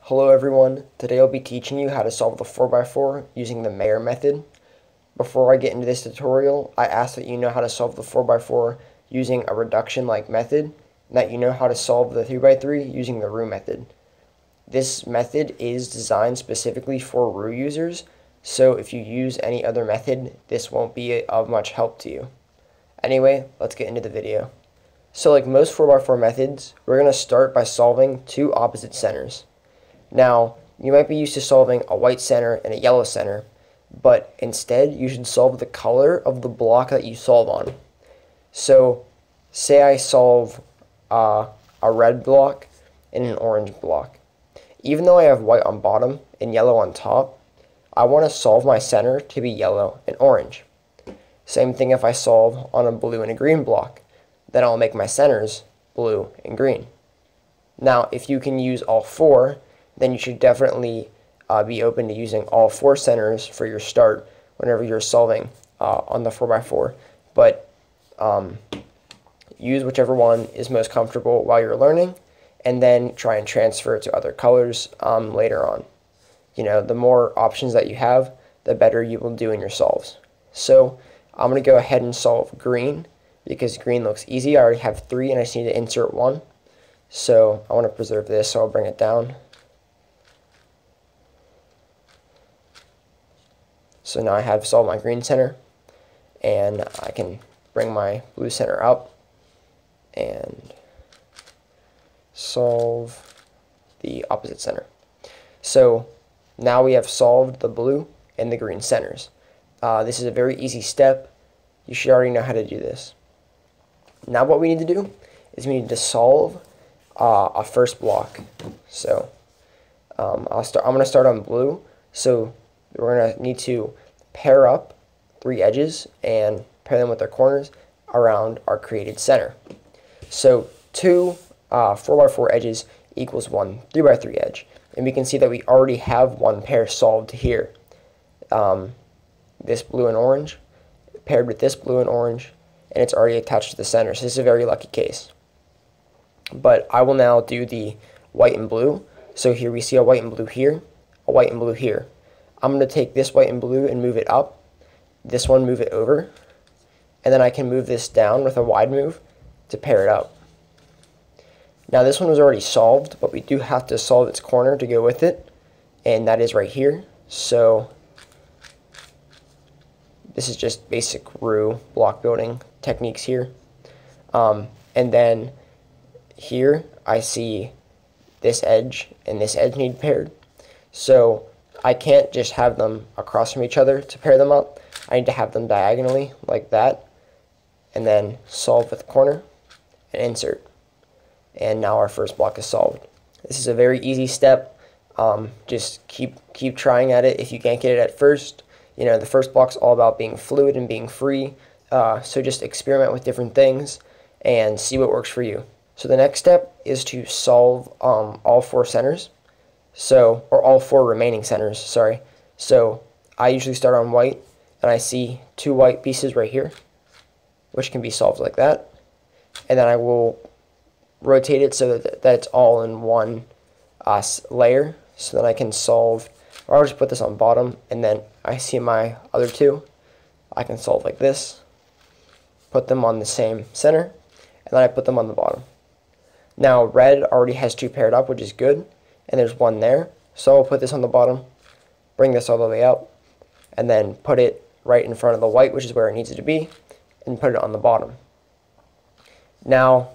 Hello everyone, today I'll be teaching you how to solve the 4x4 using the Meyer method. Before I get into this tutorial, I ask that you know how to solve the 4x4 using a reduction-like method, and that you know how to solve the 3x3 using the roux method. This method is designed specifically for roux users, so if you use any other method, this won't be of much help to you. Anyway, let's get into the video. So like most 4x4 methods, we're going to start by solving two opposite centers. Now, you might be used to solving a white center and a yellow center, but instead you should solve the color of the block that you solve on. So, say I solve a red block and an orange block. Even though I have white on bottom and yellow on top, I want to solve my center to be yellow and orange. Same thing if I solve on a blue and a green block. Then I'll make my centers blue and green. Now, if you can use all four, then you should definitely be open to using all four centers for your start whenever you're solving on the 4x4. But use whichever one is most comfortable while you're learning, and then try and transfer it to other colors later on. You know, the more options that you have, the better you will do in your solves. So I'm going to go ahead and solve green because green looks easy. I already have 3 and I just need to insert 1. So I want to preserve this, so I'll bring it down. So now I have solved my green center, and I can bring my blue center up and solve the opposite center. So now we have solved the blue and the green centers. This is a very easy step. You should already know how to do this. Now what we need to do is we need to solve a first block. So I'm going to start on blue. So we're going to need to pair up 3 edges and pair them with their corners around our created center. So 2 4x4 edges equals 1 3x3 edge. And we can see that we already have one pair solved here. This blue and orange paired with this blue and orange, and it's already attached to the center. So this is a very lucky case. But I will now do the white and blue. So here we see a white and blue here, a white and blue here. I'm going to take this white and blue and move it up, this one move it over, and then I can move this down with a wide move to pair it up. Now this one was already solved, but we do have to solve its corner to go with it, and that is right here. So this is just basic roux block building techniques here. And then here I see this edge and this edge need paired. So I can't just have them across from each other to pair them up. I need to have them diagonally like that, and then solve with the corner and insert. And now our first block is solved. This is a very easy step. Just keep trying at it. If you can't get it at first, you know, the first block's all about being fluid and being free. So just experiment with different things and see what works for you. So the next step is to solve all 4 centers. So, or all 4 remaining centers, sorry. So I usually start on white, and I see 2 white pieces right here, which can be solved like that. And then I will rotate it so that it's all in one layer, so that I can solve, or I'll just put this on bottom, and then I see my other 2. I can solve like this, put them on the same center, and then I put them on the bottom. Now red already has 2 paired up, which is good. And there's 1 there, so I'll put this on the bottom, bring this all the way up, and then put it right in front of the white, which is where it needs it to be, and put it on the bottom. Now,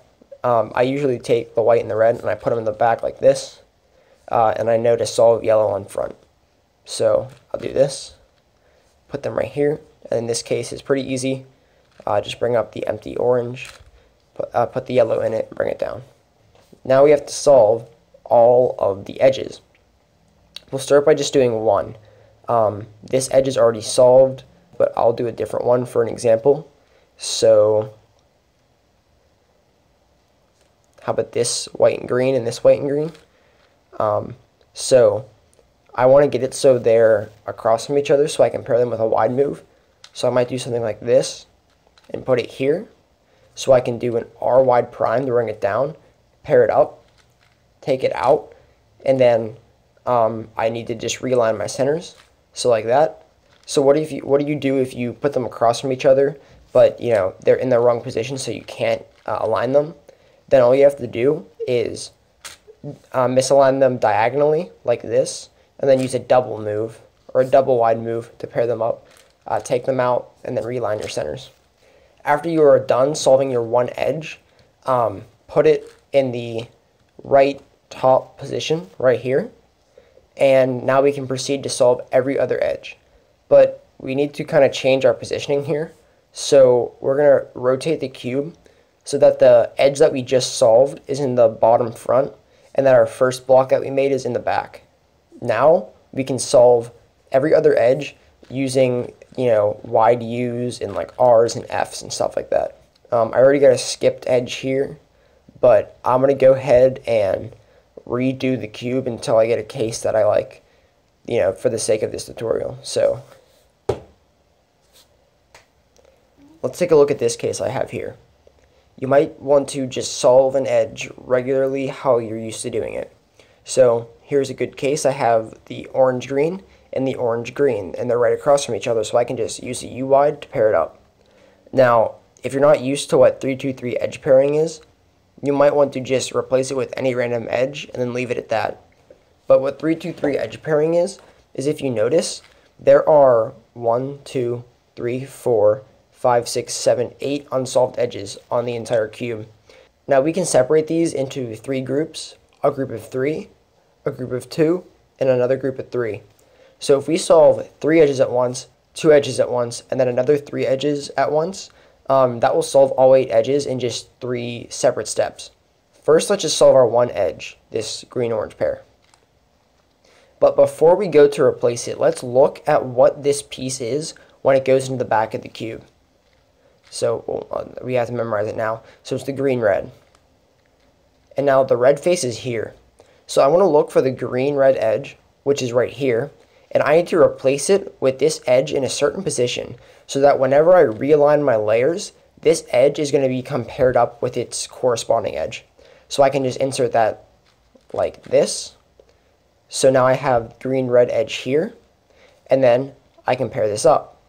I usually take the white and the red, and I put them in the back like this, and I know to solve yellow on front. So I'll do this, put them right here, and in this case it's pretty easy. Just bring up the empty orange, put the yellow in it, and bring it down. Now we have to solve all of the edges. We'll start by just doing 1. This edge is already solved, but I'll do a different one for an example. So how about this white and green and this white and green? So I want to get it so they're across from each other so I can pair them with a wide move. So I might do something like this and put it here, so I can do an R wide prime to bring it down, pair it up, take it out, and then I need to just realign my centers, so like that. So what do you do if you put them across from each other, but you know they're in the wrong position, so you can't align them? Then all you have to do is misalign them diagonally like this, and then use a double move or a double wide move to pair them up. Take them out and then realign your centers. After you are done solving your one edge, put it in the right top position right here, and now we can proceed to solve every other edge. But we need to kind of change our positioning here, so we're going to rotate the cube so that the edge that we just solved is in the bottom front and that our first block that we made is in the back. Now we can solve every other edge using, you know, wide U's and like R's and F's and stuff like that. I already got a skipped edge here, but I'm going to go ahead and redo the cube until I get a case that I like, you know, for the sake of this tutorial. So let's take a look at this case I have here. You might want to just solve an edge regularly how you're used to doing it. So here's a good case. I have the orange-green and the orange-green, and they're right across from each other, so I can just use the U-wide to pair it up. Now, if you're not used to what 3-2-3 edge pairing is, you might want to just replace it with any random edge and then leave it at that. But what 3-2-3 edge pairing is if you notice, there are 1, 2, 3, 4, 5, 6, 7, 8 unsolved edges on the entire cube. Now we can separate these into 3 groups, a group of 3, a group of 2, and another group of 3. So if we solve 3 edges at once, 2 edges at once, and then another 3 edges at once, that will solve all 8 edges in just 3 separate steps. First, let's just solve our one edge, this green-orange pair. But before we go to replace it, let's look at what this piece is when it goes into the back of the cube. So we have to memorize it now. So it's the green-red. And now the red face is here. So I want to look for the green-red edge, which is right here. And I need to replace it with this edge in a certain position so that whenever I realign my layers, this edge is going to become paired up with its corresponding edge. So I can just insert that like this. So now I have green-red edge here. And then I can pair this up.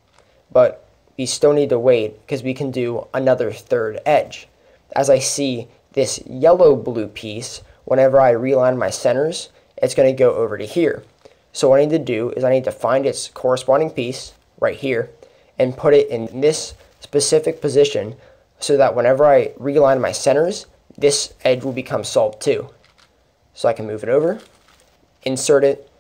But we still need to wait because we can do another third edge. As I see this yellow-blue piece, whenever I realign my centers, it's going to go over to here. So what I need to do is I need to find its corresponding piece right here and put it in this specific position so that whenever I realign my centers, this edge will become solved too. So I can move it over, insert it,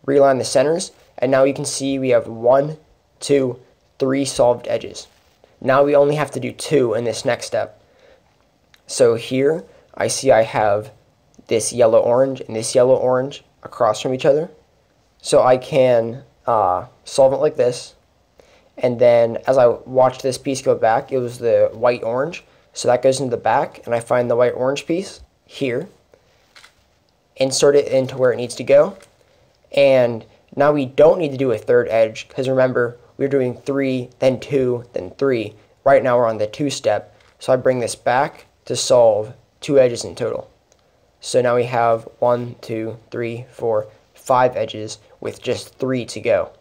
realign the centers, and now you can see we have 1, 2, 3 solved edges. Now we only have to do 2 in this next step. So here I see I have this yellow-orange and this yellow-orange across from each other. So I can solve it like this. And then as I watch this piece go back, it was the white-orange. So that goes into the back, and I find the white-orange piece here. Insert it into where it needs to go. And now we don't need to do a third edge, because remember, we're doing 3, then 2, then 3. Right now we're on the 2 step. So I bring this back to solve 2 edges in total. So now we have 1, 2, 3, 4, 5 edges with just 3 to go.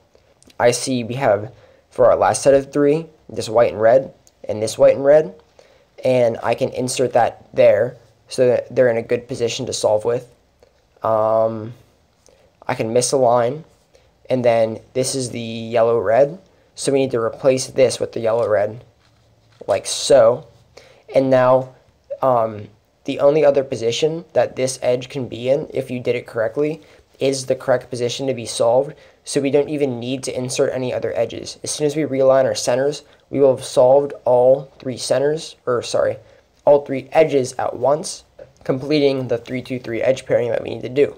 I see we have, for our last set of 3, this white and red, and this white and red. And I can insert that there so that they're in a good position to solve with. I can misalign, and then this is the yellow-red. So we need to replace this with the yellow-red, like so. And now the only other position that this edge can be in, if you did it correctly, is the correct position to be solved. So we don't even need to insert any other edges. As soon as we realign our centers, we will have solved all 3 centers, or sorry, all 3 edges at once, completing the 3-2-3 edge pairing that we need to do.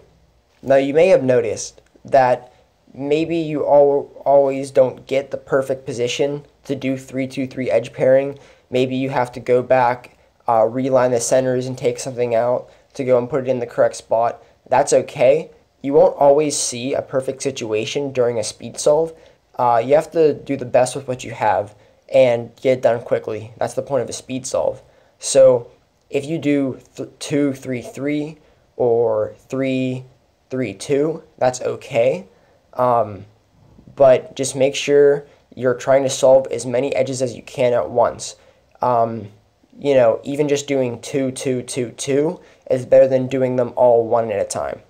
Now you may have noticed that maybe you always don't get the perfect position to do 3-2-3 edge pairing. Maybe you have to go back, realign the centers and take something out to go and put it in the correct spot. That's okay. You won't always see a perfect situation during a speed solve. You have to do the best with what you have and get it done quickly. That's the point of a speed solve. So if you do 2-3-3 or 3 3, 2, that's okay. But just make sure you're trying to solve as many edges as you can at once. You know, even just doing 2, 2, 2, 2 is better than doing them all one at a time.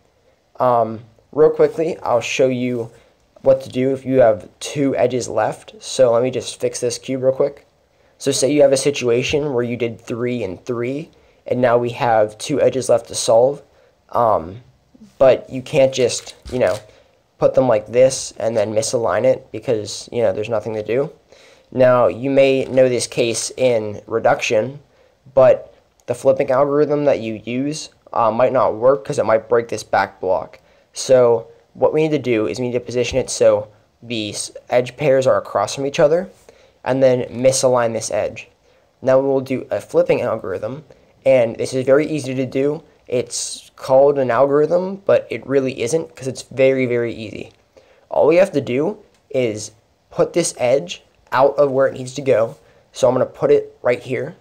Real quickly, I'll show you what to do if you have 2 edges left. So let me just fix this cube real quick. So say you have a situation where you did 3 and 3, and now we have 2 edges left to solve. But you can't just, you know, put them like this and then misalign it because, you know, there's nothing to do. Now, you may know this case in reduction, but the flipping algorithm that you use might not work because it might break this back block. So what we need to do is we need to position it so these edge pairs are across from each other and then misalign this edge. Now we'll do a flipping algorithm, and this is very easy to do. It's called an algorithm, but it really isn't because it's very, very easy. All we have to do is put this edge out of where it needs to go. So I'm going to put it right here.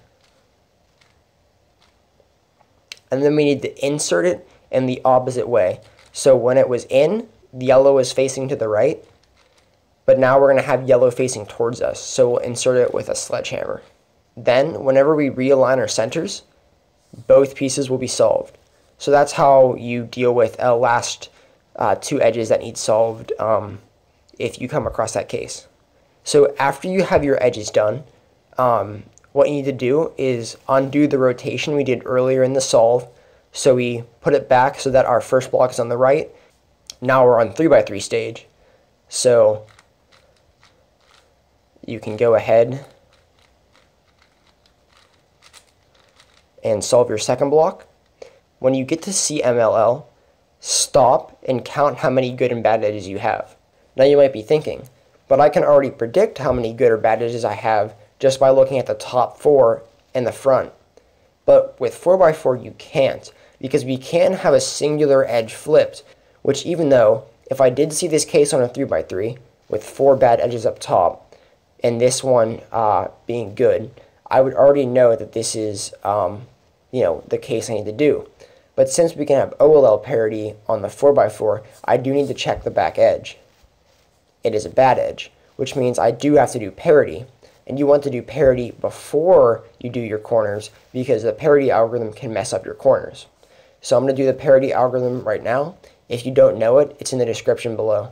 And then we need to insert it in the opposite way. So when it was in, the yellow is facing to the right. But now we're going to have yellow facing towards us. So we'll insert it with a sledgehammer. Then whenever we realign our centers, both pieces will be solved. So that's how you deal with a last 2 edges that need solved if you come across that case. So after you have your edges done, what you need to do is undo the rotation we did earlier in the solve. So we put it back so that our first block is on the right. Now we're on 3x3 stage. So you can go ahead and solve your second block. When you get to CMLL, stop and count how many good and bad edges you have. Now you might be thinking, but I can already predict how many good or bad edges I have just by looking at the top 4 and the front. But with 4x4 you can't, because we can have a singular edge flipped, which even though if I did see this case on a 3x3 with 4 bad edges up top and this one being good, I would already know that this is you know, the case I need to do. But since we can have OLL parity on the 4x4, I do need to check the back edge. It is a bad edge, which means I do have to do parity. And you want to do parity before you do your corners because the parity algorithm can mess up your corners. So I'm going to do the parity algorithm right now. If you don't know it, it's in the description below.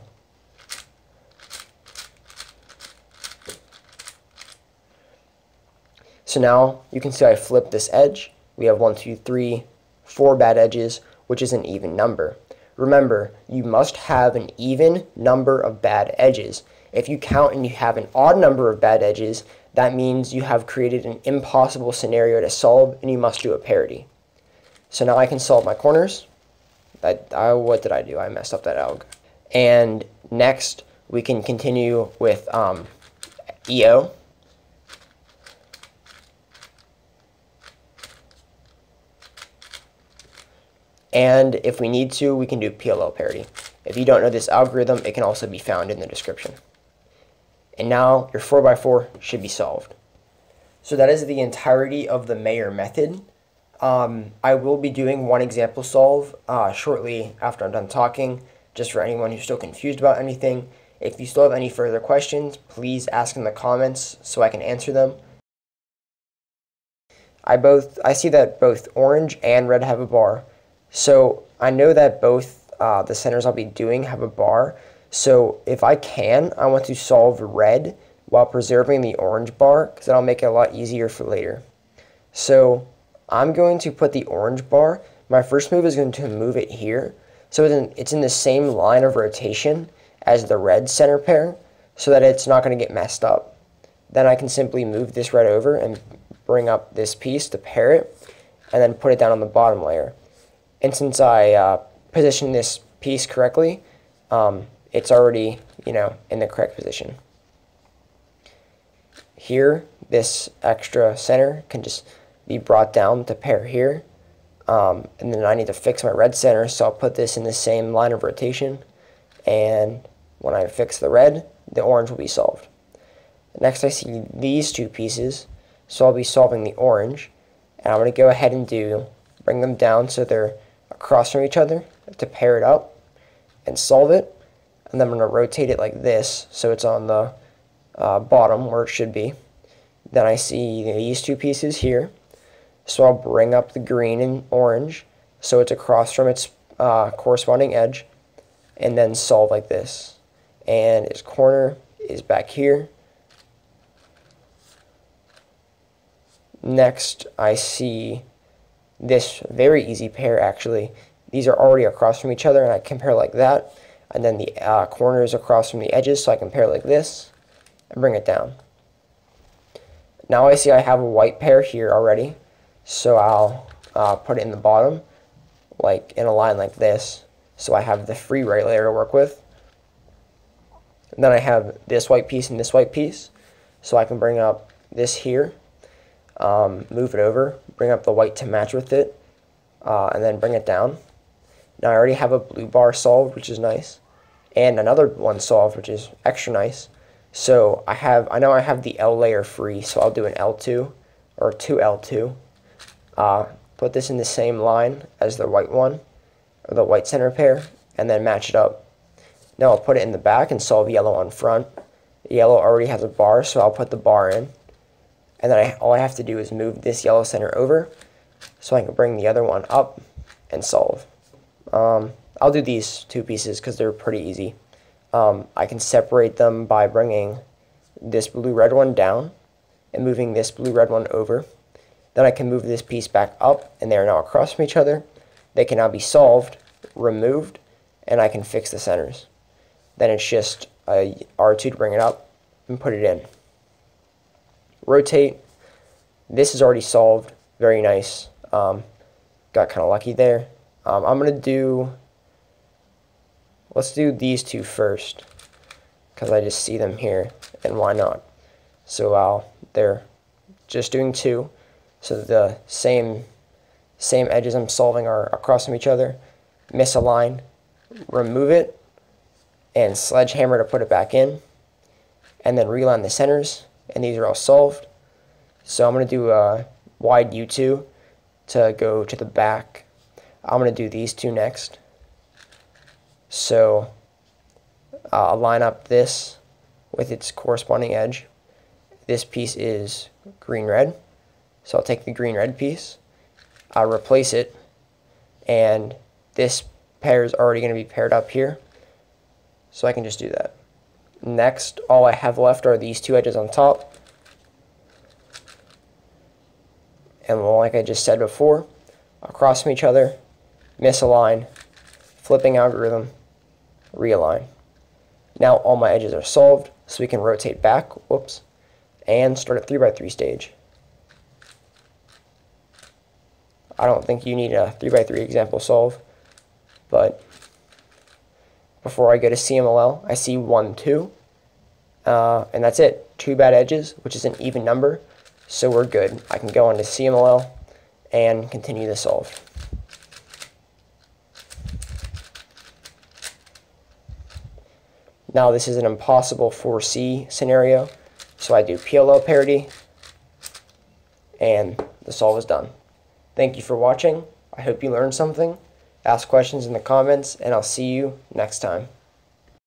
So now you can see I flipped this edge. We have 1, 2, 3, 4 bad edges, which is an even number. Remember, you must have an even number of bad edges. If you count and you have an odd number of bad edges, that means you have created an impossible scenario to solve and you must do a parity. So now I can solve my corners. What did I do? I messed up that alg. And next, we can continue with EO. And if we need to, we can do PLL parity. If you don't know this algorithm, it can also be found in the description. And now your 4x4 should be solved. So that is the entirety of the Meyer method. I will be doing one example solve shortly after I'm done talking, just for anyone who's still confused about anything. If you still have any further questions, please ask in the comments so I can answer them. I see that both orange and red have a bar. So I know that both the centers I'll be doing have a bar. So if I can, I want to solve red while preserving the orange bar because that'll make it a lot easier for later. So I'm going to put the orange bar. My first move is going to move it here. So it's in the same line of rotation as the red center pair so that it's not going to get messed up. Then I can simply move this red over and bring up this piece to pair it and then put it down on the bottom layer. And since I positioned this piece correctly, it's already, in the correct position. Here, this extra center can just be brought down to pair here. And then I need to fix my red center, so I'll put this in the same line of rotation. And when I fix the red, the orange will be solved. Next, I see these two pieces, so I'll be solving the orange. And I'm going to go ahead and bring them down so they're across from each other to pair it up. and solve it. And then I'm going to rotate it like this so it's on the bottom where it should be. Then I see these two pieces here. So I'll bring up the green and orange so it's across from its corresponding edge, and then solve like this. And its corner is back here. Next, I see this very easy pair actually. These are already across from each other, and I compare like that. And then the corners across from the edges, so I compare like this and bring it down. Now I see I have a white pair here already, so I'll put it in the bottom, like in a line like this, so I have the free right layer to work with. And then I have this white piece and this white piece, so I can bring up this here, move it over, bring up the white to match with it, and then bring it down. Now I already have a blue bar solved, which is nice, and another one solved, which is extra nice. So I know I have the L layer free, so I'll do an L2 or 2L2. Put this in the same line as the white one, or the white center pair, and then match it up. Now I'll put it in the back and solve yellow on front. Yellow already has a bar, so I'll put the bar in. And then all I have to do is move this yellow center over so I can bring the other one up and solve. I'll do these two pieces because they're pretty easy. I can separate them by bringing this blue-red one down and moving this blue-red one over. Then I can move this piece back up, and they are now across from each other. They can now be solved, removed, and I can fix the centers. Then it's just a R2 to bring it up and put it in. Rotate. This is already solved. Very nice. Got kind of lucky there. I'm going to do, let's do these two first, because I just see them here, and why not? So they're just doing two, so the same edges I'm solving are across from each other. Misalign, remove it, and sledgehammer to put it back in, and then reline the centers, and these are all solved. So I'm going to do a wide U2 to go to the back. I'm going to do these two next. So I'll line up this with its corresponding edge. This piece is green-red, so I'll take the green-red piece, I'll replace it, and this pair is already going to be paired up here, so I can just do that. Next, all I have left are these two edges on top, and like I just said before, across from each other, misalign, flipping algorithm, realign. Now all my edges are solved, so we can rotate back, whoops, and start a 3x3 stage. I don't think you need a 3x3 example solve, but before I go to CMLL, I see 1, 2, and that's it. 2 bad edges, which is an even number, so we're good. I can go on to CMLL and continue the solve. Now this is an impossible 4C scenario, so I do PLL parity, and the solve is done. Thank you for watching. I hope you learned something. Ask questions in the comments, and I'll see you next time.